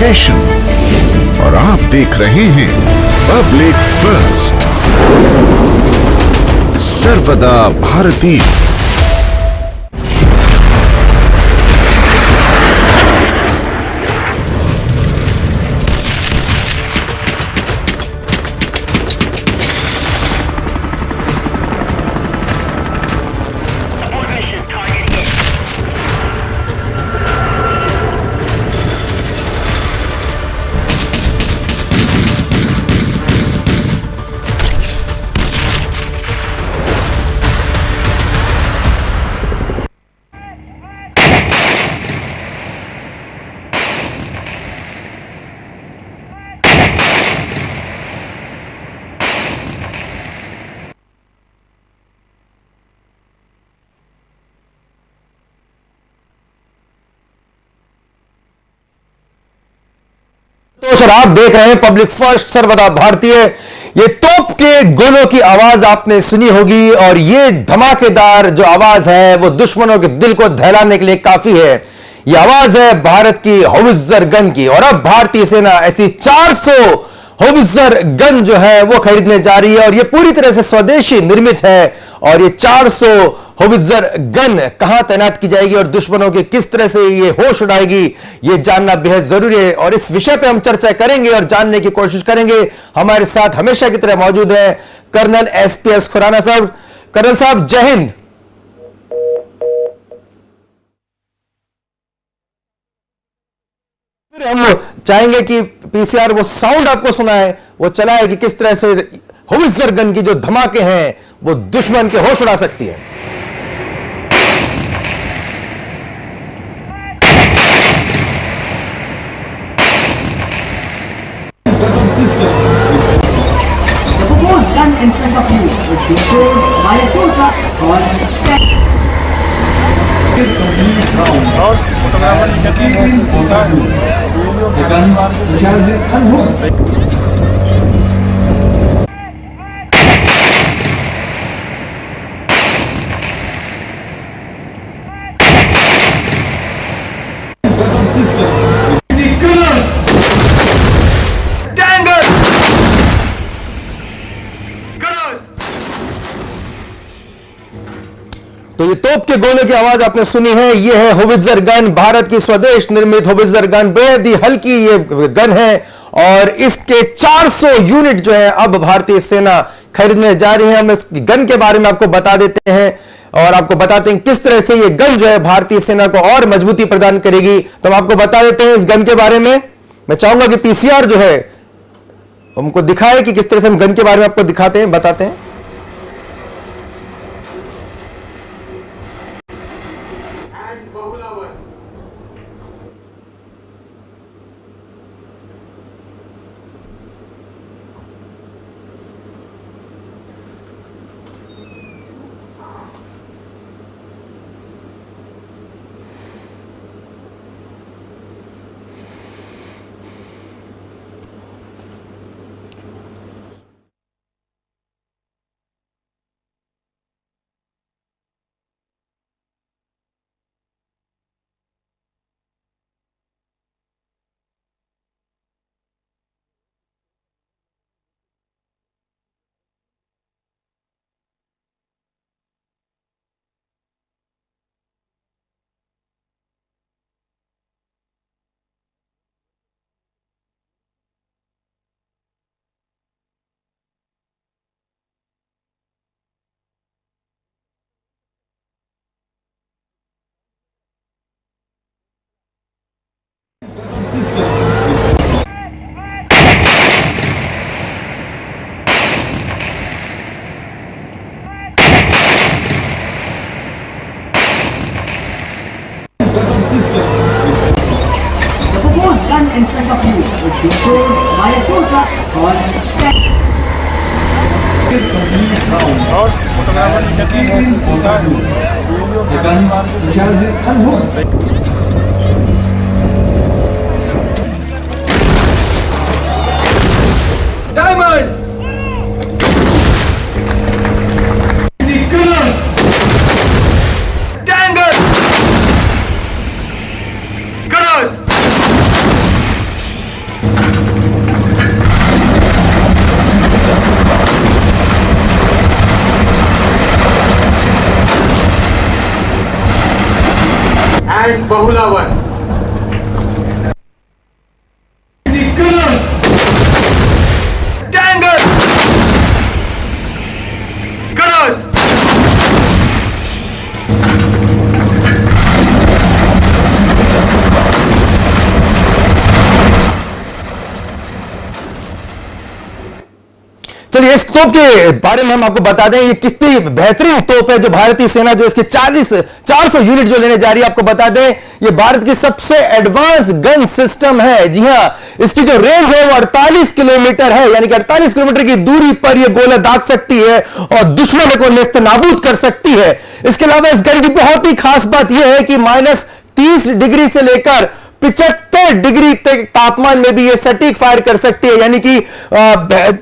Station और आप देख रहे हैं पब्लिक फर्स्ट, सर्वदा भारतीय। तो सर आप देख रहे हैं पब्लिक फर्स्ट, सर्वदा भारतीय। ये तोप के गोलों की आवाज आपने सुनी होगी और ये धमाकेदार जो आवाज है वो दुश्मनों के दिल को दहलाने के लिए काफी है। ये आवाज है भारत की होवित्जर गन की और अब भारतीय सेना ऐसी 400 होवित्जर गन जो है वो खरीदने जा रही है और ये पूरी तरह से स्वदेशी निर्मित है। और ये 400 होवित्जर गन कहां तैनात की जाएगी और दुश्मनों के किस तरह से ये होश उड़ाएगी, ये जानना बेहद जरूरी है। और इस विषय पे हम चर्चा करेंगे और जानने की कोशिश करेंगे। हमारे साथ हमेशा की तरह मौजूद है कर्नल एसपीएस खुराना साहब। कर्नल साहब जय हिंद। फिर हम चाहेंगे कि पीसीआर वो साउंड आपको सुनाए, वो चलाए कि किस तरह से होवित्जर गन की जो धमाके हैं वो दुश्मन के होश उड़ा सकती है। Gun in front of you is controlled by a soldier called और फोटोग्राफर जैसे होता है the gun shall be unhooked. तो ये तोप के गोले की आवाज आपने सुनी है। ये है होवित्जर गन, भारत की स्वदेश निर्मित होवित्जर गन। बेहद ही हल्की ये गन है और इसके 400 यूनिट जो है अब भारतीय सेना खरीदने जा रही है। हम इस गन के बारे में आपको बता देते हैं और आपको बताते हैं किस तरह से ये गन जो है भारतीय सेना को और मजबूती प्रदान करेगी। तो हम आपको बता देते हैं इस गन के बारे में। मैं चाहूंगा कि पीसीआर जो है हमको दिखाए कि किस तरह से हम गन के बारे में आपको दिखाते हैं, बताते हैं। The proposed gun in front of you is controlled by a soldier called और फोटोग्राफर जैसे होता है the gun shall be unhooked. Diamond and Bahulawan. Tangle! Gunners! चलिए इस तोप के बारे में हम आपको बता दें, ये कितनी बेहतरीन तोप है जो भारतीय सेना जो इसके 400 यूनिट जो लेने जा रही है। आपको बता दें ये भारत की सबसे एडवांस गन सिस्टम है। जी हां, इसकी जो रेंज है वो 48 किलोमीटर है, यानी कि 48 किलोमीटर की दूरी पर यह गोला दाग सकती है और दुश्मनों को नेस्तनाबूद कर सकती है। इसके अलावा इस गन की बहुत ही खास बात यह है कि -30 डिग्री से लेकर 75 डिग्री तक तापमान में भी ये सटीक फायर कर सकती है, यानी कि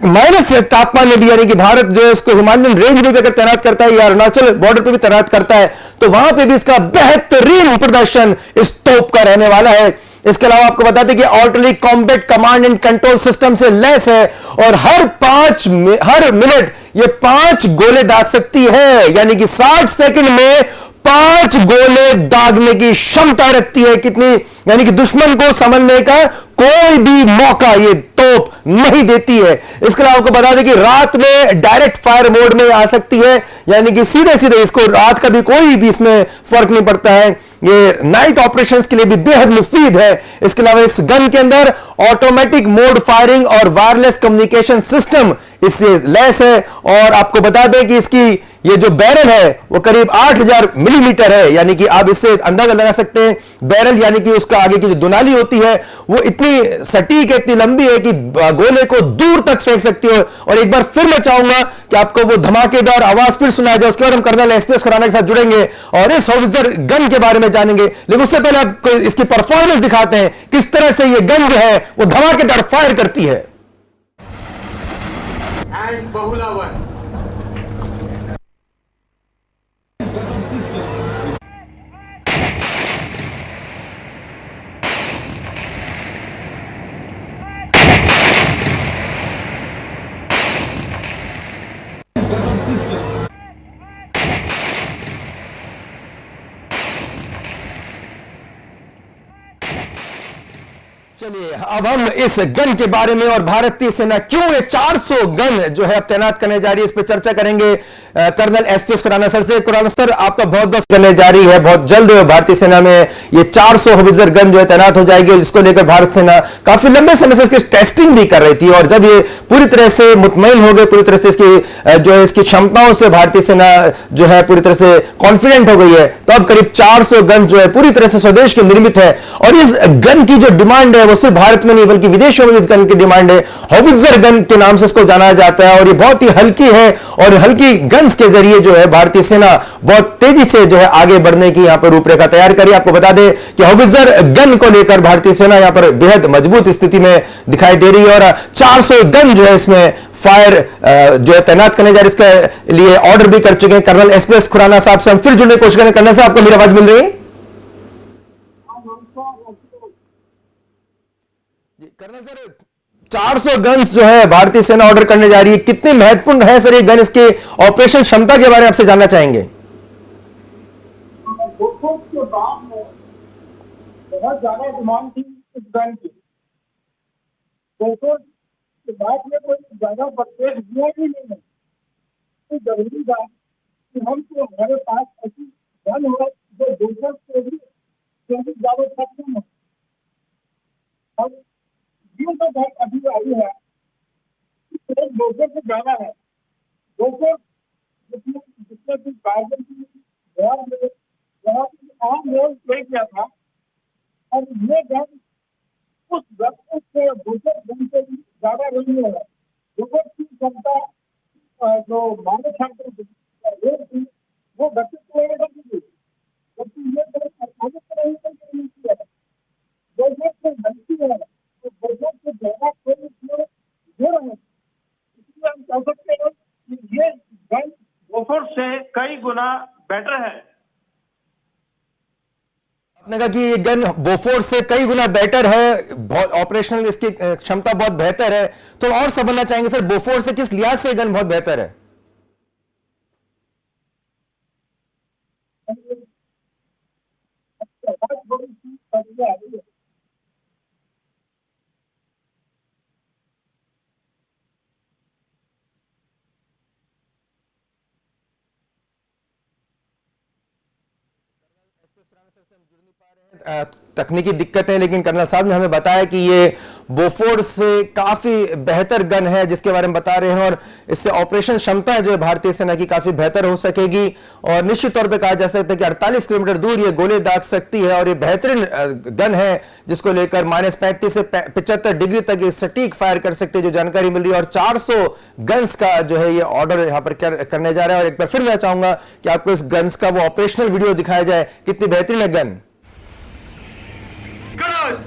माइनस तापमान में भी, यानी कि भारत जो है उसको हिमालयन रेंज में भी अगर तैनात करता है या अरुणाचल बॉर्डर पे भी तैनात करता है तो वहां पे भी इसका बेहतरीन प्रदर्शन इस तोप का रहने वाला है। इसके अलावा आपको बता दें कि artillery combat command and control system से लैस है और हर मिनट ये 5 गोले दाग सकती है, यानी कि 60 सेकंड में 5 गोले दागने की क्षमता रखती है। कितनी, यानी कि दुश्मन को समझने का कोई भी मौका ये तोप नहीं देती है। इसके अलावा आपको बता दें कि रात में डायरेक्ट फायर मोड में आ सकती है, यानी कि सीधे सीधे इसको रात का भी कोई भी इसमें फर्क नहीं पड़ता है। ये नाइट ऑपरेशंस के लिए भी बेहद मुफीद है। इसके अलावा इस गन के अंदर ऑटोमेटिक मोड फायरिंग और वायरलेस कम्युनिकेशन सिस्टम इससे लैस है। और आपको बता दें कि इसकी ये जो बैरल है वो करीब 8000 मिलीमीटर है, यानी कि आप इससे अंदाजा लगा सकते हैं बैरल यानी कि उसका आगे की जो दुनाली होती है वो इतनी सटीक है, इतनी लंबी है कि गोले को दूर तक फेंक सकती है। और एक बार फिर मैं चाहूंगा कि आपको वो धमाकेदार आवाज फिर सुनाया जाए, उसके बाद हम कर्नल एसपीएस खुराना के साथ जुड़ेंगे और इस हॉवित्जर गन के बारे में जानेंगे। लेकिन उससे पहले आपको इसकी परफॉर्मेंस दिखाते हैं, किस तरह से ये गन जो है वो धमाकेदार फायर करती है। And Bahulawan. चलिए अब हम इस गन के बारे में और भारतीय सेना क्यों ये 400 गन जो है अब तैनात करने जा रही है इस पर चर्चा करेंगे कर्नल एसपीएस खुराना सर से। खुराना सर, आपका बहुत बहुत करने जा रही है, बहुत जल्द भारतीय सेना में ये 400 हॉवित्जर गन जो है तैनात हो जाएगी, जिसको लेकर भारत सेना काफी लंबे समय से इसकी टेस्टिंग भी कर रही थी। और जब ये पूरी तरह से मुतमईन हो गए, पूरी तरह से इसकी जो है इसकी क्षमताओं से भारतीय सेना जो है पूरी तरह से कॉन्फिडेंट हो गई है, तो अब करीब 400 गन जो है पूरी तरह से स्वदेश के निर्मित है। और इस गन की जो डिमांड है वो सिर्फ भारत में नहीं बल्कि विदेशों में इस गन की डिमांड है। हॉवित्जर गन के नाम से इसको जाना जाता है और ये बहुत ही हल्की है और हल्की गन्स के जरिए जो है भारतीय सेना बहुत तेजी से जो है आगे बढ़ने की यहां पर रूपरेखा तैयार करी। आपको बता दें कि हॉवित्जर गन को लेकर भारतीय सेना यहां पर बेहद मजबूत स्थिति में दिखाई दे रही है और 400 गन जो है इसमें फायर जो है तैनात करने जा रही है, इसके लिए ऑर्डर भी कर चुके हैं। कर्नल एसपीएस खुराना साहब से हम फिर जुड़ने की कोशिश करें। कर्नल साहब, आपको मेरी आवाज मिल रही है? कर्नल सर, 400 गन्स जो है भारतीय सेना ऑर्डर करने जा रही है, कितने महत्वपूर्ण है सर ये गन, इसके ऑपरेशन क्षमता के बारे में आपसे जानना चाहेंगे। बोफोर्स के बाद में बहुत ज्यादा डिमांड थी इस गन की। बोफोर्स के बाद में कोई ज्यादा परचेज हुआ भी नहीं है, तो जरूरी था कि हम तो हमारे पास ऐसी गन हो जो बोफोर्स से भी ज्यादा सक्षम हो। और ये तो बहुत अभी आई है, बोफोर्स से ज्यादा है। बोफोर्स जितने भी कार्बन की वहाँ आम लोग ले किया था और ये गन उस बोफोर्स गन से भी ज्यादा नहीं है। बोफोर्स की क्षमता जो मानव क्षमता थी वो 32 किलोमीटर की थी, जबकि ये गन 48 किलोमीटर की नहीं है। बोफोर्स से बनती है तो बोफोर्स से ज्यादा कोई दे रहे हैं, इसलिए हम कह सकते हैं कि ये गन बोफोर्स से कई गुना बेटर है। आपने कहा कि ये गन बोफोर्स से कई गुना बेटर है, बहुत ऑपरेशनल इसकी क्षमता बहुत बेहतर है, तो और समझना चाहेंगे सर बोफोर्स से किस लिहाज से गन बहुत बेहतर है। तकनीकी दिक्कत है, लेकिन कर्नल साहब ने हमें बताया कि ये बोफोर्स से काफी बेहतर गन है जिसके बारे में बता रहे हैं, और इससे ऑपरेशन क्षमता जो है भारतीय सेना की काफी बेहतर हो सकेगी। और निश्चित तौर पे कहा जा सकता है कि 48 किलोमीटर दूर ये गोले दाग सकती है, और ये बेहतरीन गन है जिसको लेकर -35 से 75 डिग्री तक ये सटीक फायर कर सकते हैं, जो जानकारी मिल रही है। और 400 गन्स का जो है ये ऑर्डर यहां पर करने जा रहा है। और एक बार फिर मैं चाहूंगा कि आपको इस गन्स का वो ऑपरेशनल वीडियो दिखाया जाए, कितनी बेहतरीन है gun. Gunners!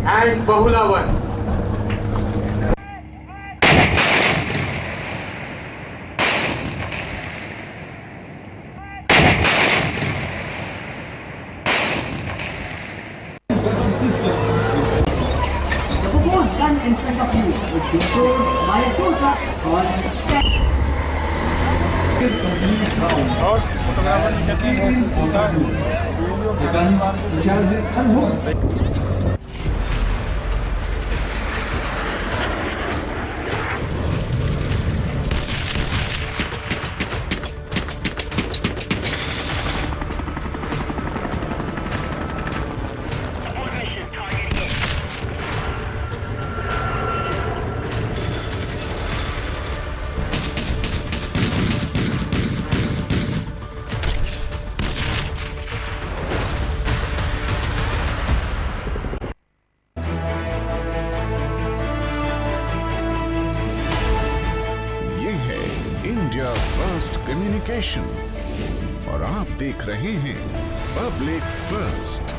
And Bahula 1. The proposed gun in front of you is controlled by a tow truck or और फोटोग्राफर की कैसे होता है the gun shall be unhooked. ये है इंडिया फर्स्ट कम्युनिकेशन और आप देख रहे हैं पब्लिक फर्स्ट।